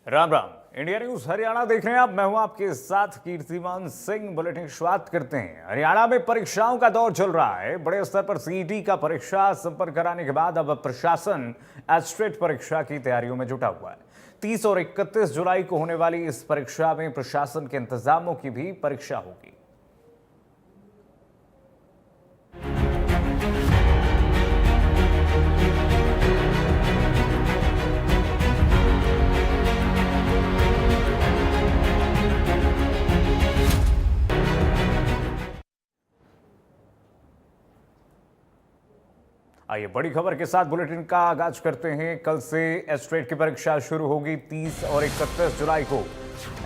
Ram Ram. India news Haryana देख रहे हैं आप। मैं हूं आपके साथ कीर्तिमान सिंह। बुलेटिन शुरुआत करते हैं। हरियाणा में परीक्षाओं का दौर चल रहा है। बड़े स्तर पर सीईटी का परीक्षा संपन्न कराने के बाद अब प्रशासन एस्टेट परीक्षा की तैयारियों में जुटा हुआ है। 30 और 31 जुलाई को होने वाली इस परीक्षा में प्रशासन के इंतजामों की भी परीक्षा होगी। आइए बड़ी खबर के साथ बुलेटिन का आगाज करते हैं। कल से एस्टेट की परीक्षा शुरू होगी। 30 और 31 जुलाई को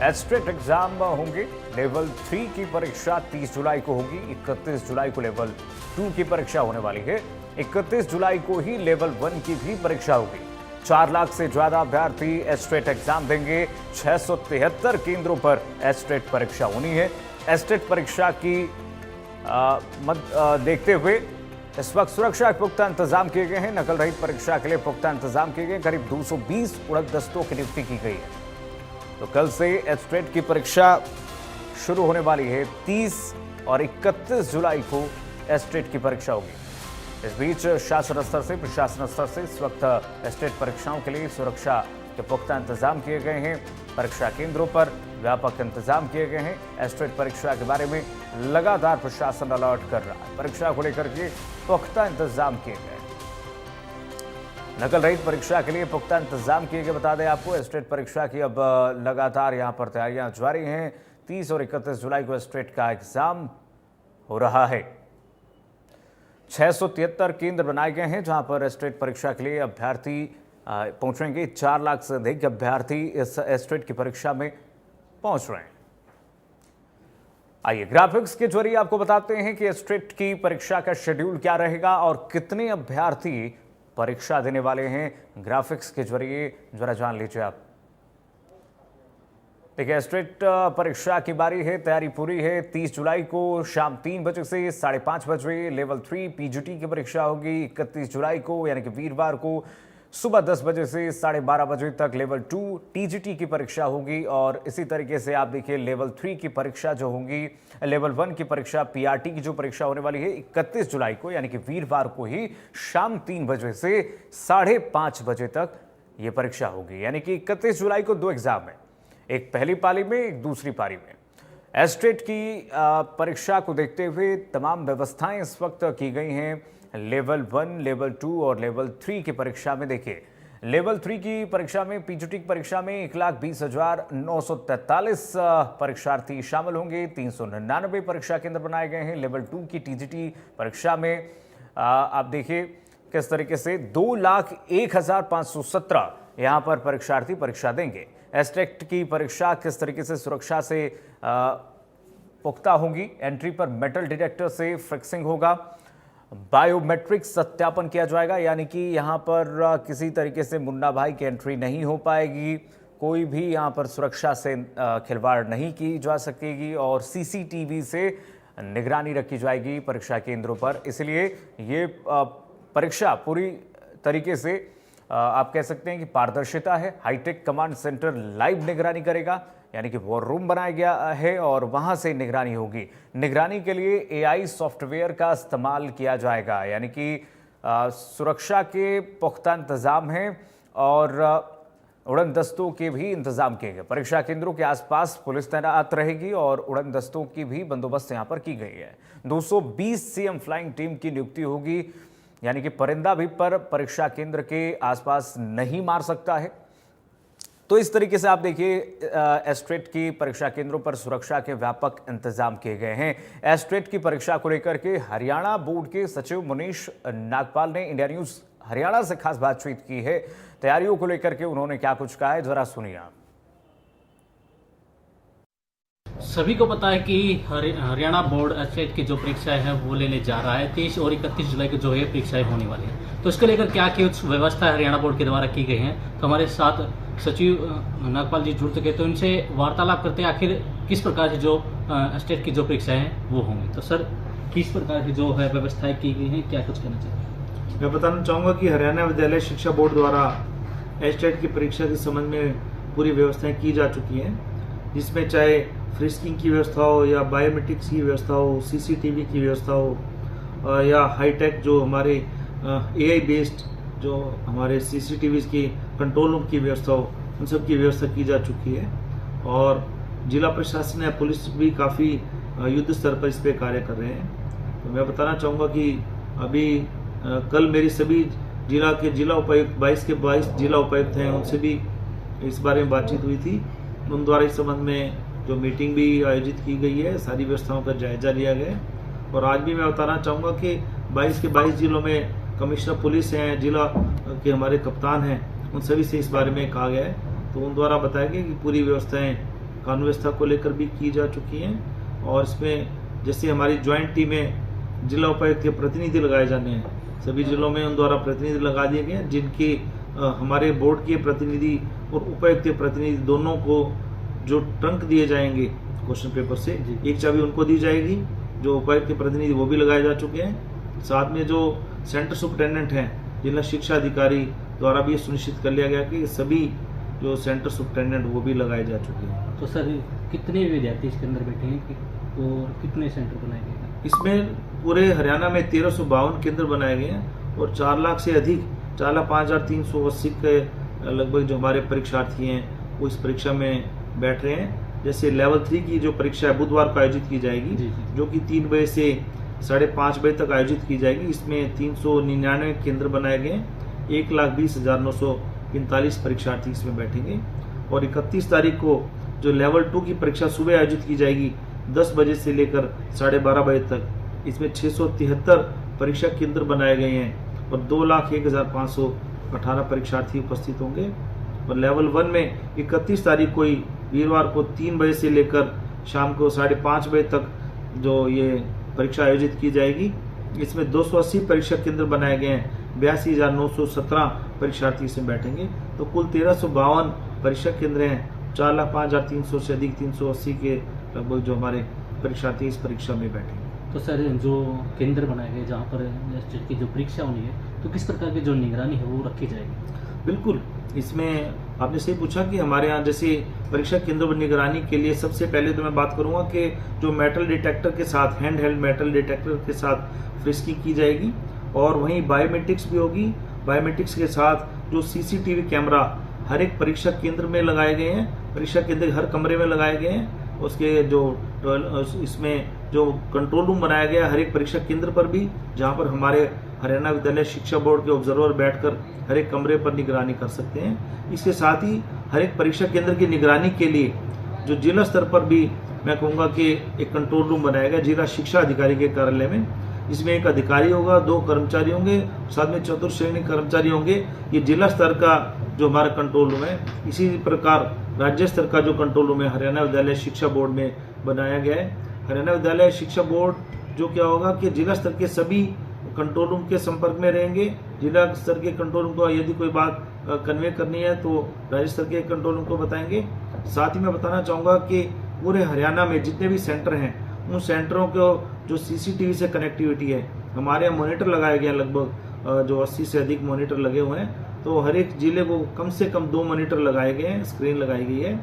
एस्टेट एग्जाम होंगे। लेवल 3 की परीक्षा 30 जुलाई को होगी। 31 जुलाई को लेवल 2 की परीक्षा होने वाली है। 31 जुलाई को ही लेवल 1 की भी परीक्षा होगी। 4 लाख से ज्यादा अभ्यर्थी एस्टेट एग्जाम देंगे। 673 केंद्रों पर एस्टेट परीक्षा होनी है। एस्टेट परीक्षा की देखते हुए इस वक्त सुरक्षा के पुख्ता इंतजाम किए गए हैं। नकल रहित परीक्षा के लिए पुख्ता इंतजाम किए गए। करीब 220 उड़न दस्तों की नियुक्ति की गई है। तो कल से एस्टेट की परीक्षा शुरू होने वाली है। 30 और 31 जुलाई को एस्टेट की परीक्षा होगी। इस बीच शासन स्तर से, प्रशासन स्तर से इस वक्त एस्टेट परीक्षाओं के लिए सुरक्षा के पुख्ता इंतजाम किए गए हैं। परीक्षा केंद्रों पर व्यापक इंतजाम किए गए हैं। एस्टेट परीक्षा के बारे में लगातार प्रशासन अलर्ट कर रहा है। परीक्षा को लेकर के पुख्ता इंतजाम किए गए। नकल रहित परीक्षा के लिए पुख्ता इंतजाम किए गए। बता दें आपको, एस्टेट परीक्षा की अब लगातार यहां पर तैयारियां जारी हैं। 30 और 31 जुलाई को एस्टेट का एग्जाम हो रहा है। 673 केंद्र बनाए गए हैं जहां पर एस्टेट परीक्षा के लिए अभ्यर्थी पहुंचेंगे। 4 लाख से अधिक अभ्यर्थी इस एस्टेट की परीक्षा में पहुंच रहे हैं। आइए ग्राफिक्स के जरिए आपको बताते हैं कि एस्टेट की परीक्षा का शेड्यूल क्या रहेगा और कितने अभ्यर्थी परीक्षा देने वाले हैं। ग्राफिक्स के जरिए जरा जान लीजिए आप। देखिए, एस्टेट परीक्षा की बारी है। तैयारी पूरी है। 30 जुलाई को शाम 3 बजे से 5:30 बजे लेवल 3 पीजीटी की परीक्षा होगी। 31 जुलाई को यानी कि वीरवार को सुबह 10 बजे से 12:30 बजे तक लेवल 2 टीजीटी की परीक्षा होगी। और इसी तरीके से आप देखिए, लेवल 3 की परीक्षा जो होगी, लेवल 1 की परीक्षा पीआरटी की जो परीक्षा होने वाली है 31 जुलाई को यानी कि वीरवार को ही शाम 3 बजे से 5:30 बजे तक ये परीक्षा होगी। यानी कि 31 जुलाई को 2 एग्जाम है, एक पहली पाली में, एक दूसरी पाली में। एस्टेट की परीक्षा को देखते हुए तमाम व्यवस्थाएं इस वक्त की गई हैं। लेवल 1, लेवल 2 और लेवल 3 की परीक्षा में देखिए, लेवल 3 की परीक्षा में, पीजीटी की परीक्षा में 1,20,943 परीक्षार्थी शामिल होंगे। 399 परीक्षा केंद्र बनाए गए हैं। लेवल 2 की टीजीटी परीक्षा में आप देखिए किस तरीके से 2,01,517 यहां पर परीक्षार्थी परीक्षा देंगे। एस्टेट की परीक्षा किस तरीके से सुरक्षा से पुख्ता होगी। एंट्री पर मेटल डिटेक्टर से फिक्सिंग होगा। बायोमेट्रिक सत्यापन किया जाएगा, यानी कि यहां पर किसी तरीके से मुन्ना भाई की एंट्री नहीं हो पाएगी। कोई भी यहां पर सुरक्षा से खिलवाड़ नहीं की जा सकेगी और सीसीटीवी से निगरानी रखी जाएगी परीक्षा केंद्रों पर। इसलिए ये परीक्षा पूरी तरीके से आप कह सकते हैं कि पारदर्शिता है। हाईटेक कमांड सेंटर लाइव निगरानी करेगा, यानी कि वॉर रूम बनाया गया है और वहां से निगरानी होगी। निगरानी के लिए एआई सॉफ्टवेयर का इस्तेमाल किया जाएगा, यानी कि सुरक्षा के पुख्ता इंतजाम हैं और उड़न दस्तों के भी इंतजाम किए गए। परीक्षा केंद्रों के आसपास पुलिस तैनात रहेगी और उड़न दस्तों की भी बंदोबस्त यहां पर की गई है। 220 सीएम फ्लाइंग टीम की नियुक्ति होगी, यानी कि परिंदा भी पर परीक्षा केंद्र के आसपास नहीं मार सकता है। तो इस तरीके से आप देखिए, एस्टेट की परीक्षा केंद्रों पर सुरक्षा के व्यापक इंतजाम किए गए हैं। एस्टेट की परीक्षा को लेकर के हरियाणा बोर्ड के सचिव मुनीश नागपाल ने इंडिया न्यूज हरियाणा से खास बातचीत की है। तैयारियों को लेकर के उन्होंने क्या कुछ कहा है, जरा सुनिए आप। सभी को पता है कि हरियाणा बोर्ड एस्टेट की जो परीक्षाएं हैं वो लेने जा रहा है। 30 और 31 जुलाई को जो है परीक्षाएं होने वाली है। तो इसको लेकर क्या कुछ व्यवस्था हरियाणा बोर्ड के द्वारा की गई है। तो हमारे साथ सचिव नागपाल जी जुड़ चुके, तो इनसे वार्तालाप करते हैं आखिर किस प्रकार से जो एस्टेट की जो परीक्षाएं हैं वो होंगी। तो सर, किस प्रकार की जो है व्यवस्थाएं की गई हैं, क्या कुछ कहना चाहिए? मैं बताना चाहूँगा कि हरियाणा विद्यालय शिक्षा बोर्ड द्वारा एस्टेट की परीक्षा के संबंध में पूरी व्यवस्थाएं की जा चुकी हैं, जिसमें चाहे फ्रिस्किंग की व्यवस्था हो या बायोमेट्रिक्स की व्यवस्था हो, सीसीटीवी की व्यवस्था हो या हाईटेक जो हमारे एआई बेस्ड जो हमारे सीसीटीवी की कंट्रोल रूम की व्यवस्था हो, उन सब की व्यवस्था की जा चुकी है। और जिला प्रशासन या पुलिस भी काफ़ी युद्ध स्तर पर इस पे कार्य कर रहे हैं। तो मैं बताना चाहूँगा कि अभी कल मेरी सभी जिला उपायुक्त 22 के 22 जिला उपायुक्त हैं, उनसे भी इस बारे में बातचीत हुई थी। उन द्वारा इस संबंध में जो मीटिंग भी आयोजित की गई है, सारी व्यवस्थाओं का जायजा लिया गया है। और आज भी मैं बताना चाहूँगा कि 22 के 22 जिलों में कमिश्नर पुलिस हैं, जिला के हमारे कप्तान हैं, उन सभी से इस बारे में कहा गया है। तो उन द्वारा बताया गया कि पूरी व्यवस्थाएं कानून व्यवस्था को लेकर भी की जा चुकी हैं। और इसमें जैसे हमारी ज्वाइंट टीमें जिला उपायुक्त के प्रतिनिधि लगाए जाने हैं, सभी जिलों में उन द्वारा प्रतिनिधि लगा दिए गए हैं, जिनके हमारे बोर्ड के प्रतिनिधि और उपायुक्त के प्रतिनिधि दोनों को जो ट्रंक दिए जाएंगे क्वेश्चन पेपर से, एक चाबी उनको दी जाएगी। जो उपायुक्त के प्रतिनिधि वो भी लगाए जा चुके हैं। साथ में जो सेंटर सुपरिटेंडेंट हैं, जिला शिक्षा अधिकारी द्वारा भी ये सुनिश्चित कर लिया गया कि सभी जो सेंटर सुपरिटेंडेंट वो भी लगाए जा चुके हैं। तो सर कितने विद्यार्थी इसके अंदर बैठे हैं और कितने सेंटर बनाए गए हैं? इसमें पूरे हरियाणा में 1352 केंद्र बनाए गए हैं और 4 लाख से अधिक 4,05,380 के लगभग जो हमारे परीक्षार्थी हैं वो इस परीक्षा में बैठ रहे हैं। जैसे लेवल 3 की जो परीक्षा है बुधवार को आयोजित की जाएगी, जो कि 3 बजे से 5:30 बजे तक आयोजित की जाएगी। इसमें 399 केंद्र बनाए गए हैं। 1,20,945 परीक्षार्थी इसमें बैठेंगे। और 31 तारीख को जो लेवल 2 की परीक्षा सुबह आयोजित की जाएगी 10 बजे से लेकर 12:30 बजे तक। इसमें 673 परीक्षा केंद्र बनाए गए हैं और 2,01,518 परीक्षार्थी उपस्थित होंगे। और लेवल 1 में 31 तारीख को वीरवार को 3 बजे से लेकर शाम को 5:30 बजे तक जो ये परीक्षा आयोजित की जाएगी। इसमें 280 परीक्षा केंद्र बनाए गए हैं। 82,917 परीक्षार्थी इसमें बैठेंगे। तो कुल 1352 परीक्षा केंद्र हैं। 4,05,300 से अधिक 380 के लगभग जो हमारे परीक्षार्थी इस परीक्षा में बैठेंगे। तो सर जो केंद्र बनाए गए जहाँ पर की जो परीक्षा होनी है, तो किस प्रकार की जो निगरानी है वो रखी जाएगी? बिल्कुल, इसमें आपने सही पूछा कि हमारे यहाँ जैसे परीक्षा केंद्र पर निगरानी के लिए सबसे पहले तो मैं बात करूंगा कि जो मेटल डिटेक्टर के साथ, हैंड हेल्ड मेटल डिटेक्टर के साथ फ्रिस्किंग की जाएगी। और वहीं बायोमेट्रिक्स भी होगी। बायोमेट्रिक्स के साथ जो सीसीटीवी कैमरा हर एक परीक्षा केंद्र में लगाए गए हैं, परीक्षा केंद्र हर कमरे में लगाए गए हैं। उसके जो इसमें जो कंट्रोल रूम बनाया गया है हर एक परीक्षा केंद्र पर भी, जहां पर हमारे हरियाणा विद्यालय शिक्षा बोर्ड के ऑब्जर्वर बैठकर हर एक कमरे पर निगरानी कर सकते हैं। इसके साथ ही हर एक परीक्षा केंद्र की निगरानी के लिए जो जिला स्तर पर भी मैं कहूँगा कि एक कंट्रोल रूम बनाया गया जिला शिक्षा अधिकारी के कार्यालय में, जिसमें एक अधिकारी होगा, 2 कर्मचारी होंगे, साथ में चतुर्श्रेणी कर्मचारी होंगे। ये जिला स्तर का जो हमारा कंट्रोल रूम है। इसी प्रकार राज्य स्तर का जो कंट्रोल रूम है हरियाणा विद्यालय शिक्षा बोर्ड में बनाया गया है। हरियाणा विद्यालय शिक्षा बोर्ड जो क्या होगा कि जिला स्तर के सभी कंट्रोल रूम के संपर्क में रहेंगे। जिला स्तर के कंट्रोल रूम को यदि कोई बात कन्वे करनी है तो राज्य स्तर के कंट्रोल रूम को बताएंगे। साथ ही मैं बताना चाहूँगा कि पूरे हरियाणा में जितने भी सेंटर हैं, उन सेंटरों को जो सीसीटीवी से कनेक्टिविटी है, हमारे यहाँ मॉनिटर लगाए गए हैं। लगभग जो 80 से अधिक मॉनिटर लगे हुए हैं। तो हर एक जिले को कम से कम 2 मॉनिटर लगाए गए हैं, स्क्रीन लगाई गई है।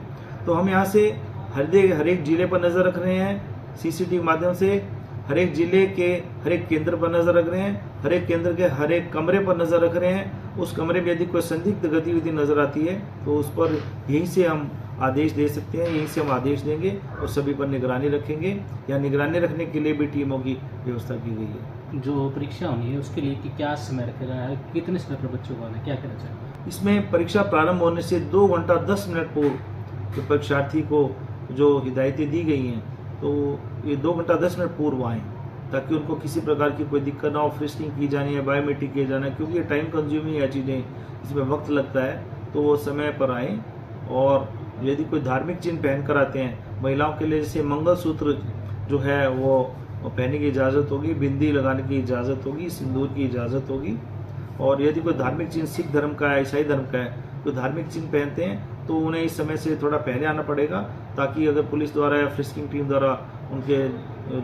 तो हम यहाँ से हर एक जिले पर नज़र रख रहे हैं सीसीटीवी माध्यम से। हर एक जिले के हर एक केंद्र पर नजर रख रहे हैं। हर एक केंद्र के हर एक कमरे पर नजर रख रहे हैं। उस कमरे में यदि कोई संदिग्ध गतिविधि नजर आती है तो उस पर यहीं से हम आदेश दे सकते हैं, यहीं से हम आदेश देंगे और सभी पर निगरानी रखेंगे। या निगरानी रखने के लिए भी टीमों की व्यवस्था की गई है। जो परीक्षा होनी है उसके लिए क्या समय रखा गया है, कितने समय पर बच्चों को आना, क्या करना चाहिए? इसमें परीक्षा प्रारंभ होने से 2 घंटा 10 मिनट पूर्व तो परीक्षार्थी को जो हिदायतें दी गई हैं तो ये 2 घंटा 10 मिनट पूर्व आएँ, ताकि उनको किसी प्रकार की कोई दिक्कत ना हो। फ्रिस्किंग की जानी है, बायोमेट्रिक किया जाना है, क्योंकि ये टाइम कंज्यूमिंग है चीज़ें, इसमें वक्त लगता है। तो वो समय पर आएँ। और यदि कोई धार्मिक चिन्ह पहन कर आते हैं, महिलाओं के लिए जैसे मंगलसूत्र जो है वो पहनने की इजाज़त होगी, बिंदी लगाने की इजाज़त होगी, सिंदूर की इजाज़त होगी। और यदि कोई धार्मिक चिन्ह सिख धर्म का है, ईसाई धर्म का है, तो धार्मिक चिन्ह पहनते हैं तो उन्हें इस समय से थोड़ा पहले आना पड़ेगा, ताकि अगर पुलिस द्वारा या फ्रिस्किंग टीम द्वारा उनके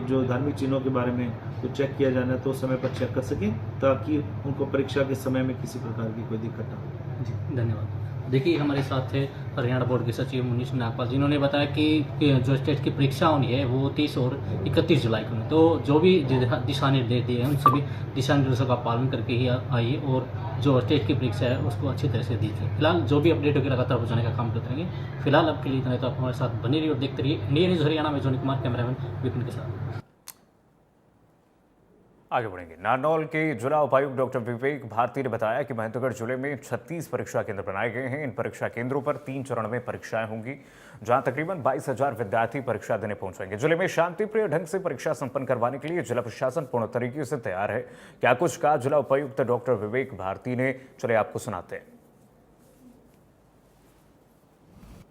जो धार्मिक चिन्हों के बारे में तो चेक किया जाना है तो समय पर चेक कर सकें, ताकि उनको परीक्षा के समय में किसी प्रकार की कोई दिक्कत ना हो। जी, धन्यवाद। देखिए हमारे साथ थे हरियाणा बोर्ड के सचिव मुनीश नागपाल, जिन्होंने बताया कि जो स्टेट की परीक्षा होनी है वो 30 और 31 जुलाई को है। तो जो भी दिशा निर्देश दिए हैं उन सभी दिशा निर्देशों का पालन करके ही आइए और जो स्टेट की परीक्षा है उसको अच्छी तरह से दीजिए। फिलहाल जो भी अपडेट होगी लगातार पहुंचाने का काम करते रहेंगे। फिलहाल अब के लिए इतना ही, तो आप हमारे साथ बने रहिए और देखते रहिए इंडिया न्यूज़ हरियाणा में। जोनी कुमार, कैमरामैन विपिन के साथ। आगे बढ़ेंगे। नारनौल के जिला उपायुक्त डॉक्टर विवेक भारती ने बताया कि महेंद्रगढ़ जिले में 36 परीक्षा केंद्र बनाए गए हैं। इन परीक्षा केंद्रों पर 3 चरण में परीक्षाएं होंगी, जहां तकरीबन 22,000 विद्यार्थी परीक्षा देने पहुंचेंगे। जिले में शांतिप्रिय ढंग से परीक्षा संपन्न करवाने के लिए जिला प्रशासन पूर्ण तरीके से तैयार है। क्या कुछ कहा जिला उपायुक्त डॉक्टर विवेक भारती ने, चले आपको सुनाते हैं।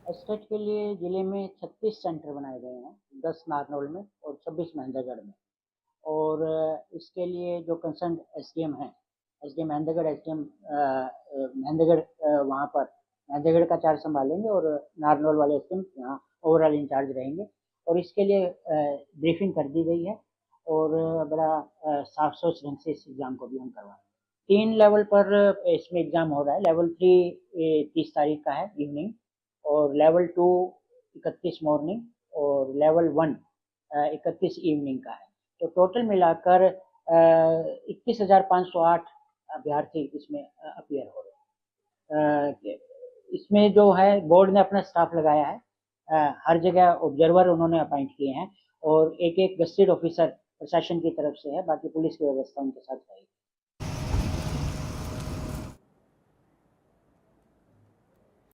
एस्टेट के लिए जिले में 36 सेंटर बनाए गए हैं, 10 नारनौल में और 26 महेंद्रगढ़ में। और इसके लिए जो कंसर्न एसडीएम हैं, एसडीएम महेंद्रगढ़, एसडीएम महेंद्रगढ़ वहाँ पर महेंद्रगढ़ का चार्ज संभालेंगे और नारनौल वाले एसडीएम यहाँ ओवरऑल इंचार्ज रहेंगे। और इसके लिए ब्रीफिंग कर दी गई है और बड़ा साफ सोच ढंग से इस एग्ज़ाम को भी हम करवाएंगे। 3 लेवल पर इसमें एग्ज़ाम हो रहा है। लेवल 3 30 तारीख का है इवनिंग, और लेवल 2 31 मॉर्निंग, और लेवल 1 31 इवनिंग का है। तो टोटल मिलाकर 21,508 अभ्यर्थी इसमें अपीयर हो रहे हैं। इसमें जो है बोर्ड ने अपना स्टाफ लगाया है, हर जगह ऑब्जर्वर उन्होंने अपॉइंट किए हैं और एक गस्टेड ऑफिसर प्रशासन की तरफ से है, बाकी पुलिस की व्यवस्था उनके साथ रहेगी।